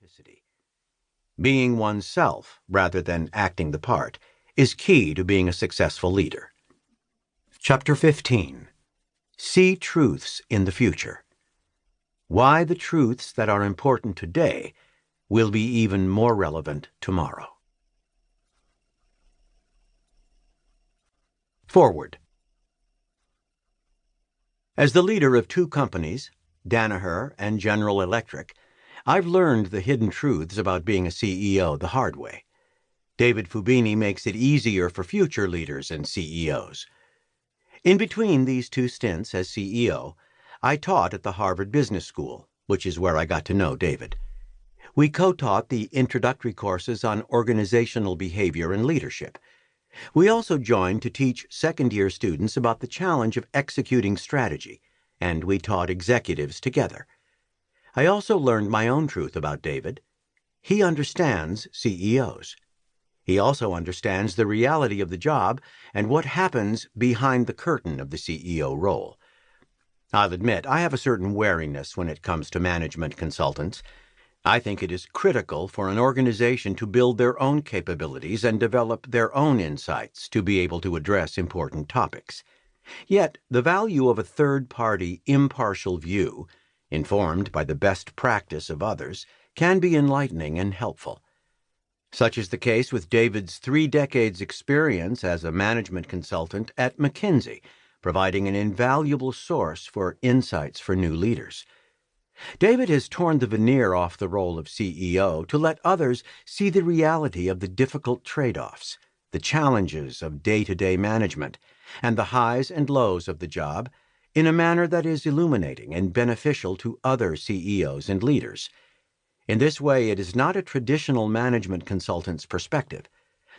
authenticity. Being oneself, rather than acting the part, is key to being a successful leader. Chapter 15. See Truths in the Future. Why the truths that are important today will be even more relevant tomorrow. Forward. As the leader of two companies, Danaher and General Electric, I've learned the hidden truths about being a CEO the hard way. David Fubini makes it easier for future leaders and CEOs. In between these two stints as CEO, I taught at the Harvard Business School, which is where I got to know David. We co-taught the introductory courses on organizational behavior and leadership. We also joined to teach second-year students about the challenge of executing strategy, and we taught executives together. I also learned my own truth about David. He understands CEOs. He also understands the reality of the job and what happens behind the curtain of the CEO role. I'll admit I have a certain wariness when it comes to management consultants. I think it is critical for an organization to build their own capabilities and develop their own insights to be able to address important topics. Yet, the value of a third-party, impartial view, informed by the best practice of others, can be enlightening and helpful. Such is the case with David's 3 decades experience as a management consultant at McKinsey, providing an invaluable source for insights for new leaders. David has torn the veneer off the role of CEO to let others see the reality of the difficult trade-offs, the challenges of day-to-day management, and the highs and lows of the job in a manner that is illuminating and beneficial to other CEOs and leaders. In this way, it is not a traditional management consultant's perspective.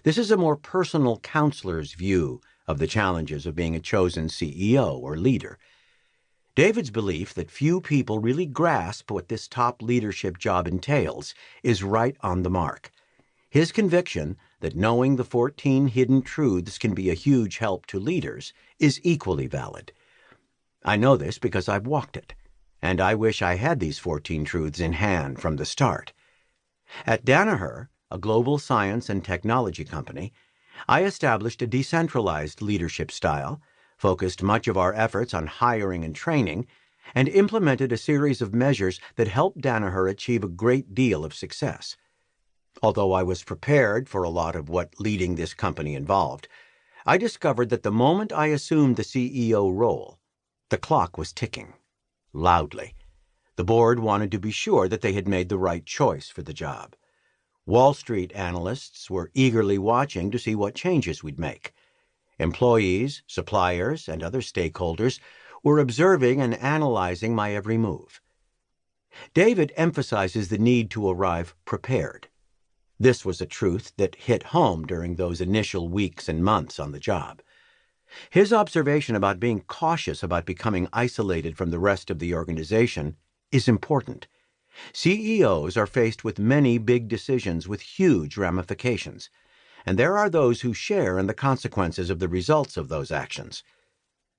This is a more personal counselor's view of the challenges of being a chosen CEO or leader. David's belief that few people really grasp what this top leadership job entails is right on the mark. His conviction that knowing the 14 hidden truths can be a huge help to leaders is equally valid. I know this because I've walked it, and I wish I had these 14 truths in hand from the start. At Danaher, a global science and technology company, I established a decentralized leadership style, focused much of our efforts on hiring and training, and implemented a series of measures that helped Danaher achieve a great deal of success. Although I was prepared for a lot of what leading this company involved, I discovered that the moment I assumed the CEO role, the clock was ticking. Loudly. The board wanted to be sure that they had made the right choice for the job. Wall Street analysts were eagerly watching to see what changes we'd make. Employees, suppliers, and other stakeholders were observing and analyzing my every move. David emphasizes the need to arrive prepared. This was a truth that hit home during those initial weeks and months on the job. His observation about being cautious about becoming isolated from the rest of the organization is important. CEOs are faced with many big decisions with huge ramifications, and there are those who share in the consequences of the results of those actions.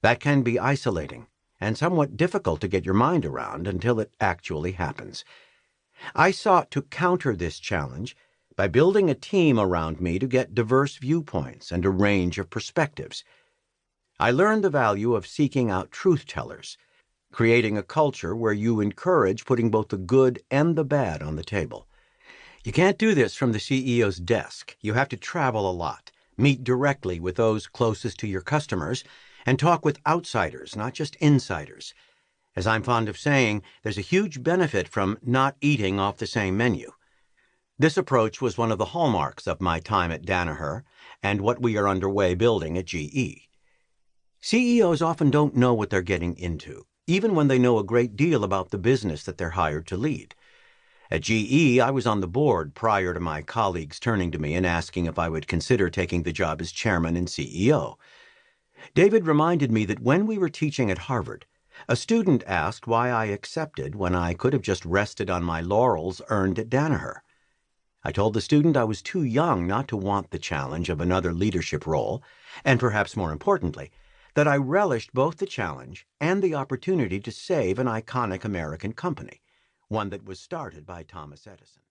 That can be isolating and somewhat difficult to get your mind around until it actually happens. I sought to counter this challenge by building a team around me to get diverse viewpoints and a range of perspectives. I learned the value of seeking out truth-tellers, creating a culture where you encourage putting both the good and the bad on the table. You can't do this from the CEO's desk. You have to travel a lot, meet directly with those closest to your customers, and talk with outsiders, not just insiders. As I'm fond of saying, there's a huge benefit from not eating off the same menu. This approach was one of the hallmarks of my time at Danaher and what we are underway building at GE. CEOs often don't know what they're getting into, even when they know a great deal about the business that they're hired to lead. At GE, I was on the board prior to my colleagues turning to me and asking if I would consider taking the job as chairman and CEO. David reminded me that when we were teaching at Harvard, a student asked why I accepted when I could have just rested on my laurels earned at Danaher. I told the student I was too young not to want the challenge of another leadership role, and perhaps more importantly, that I relished both the challenge and the opportunity to save an iconic American company, one that was started by Thomas Edison.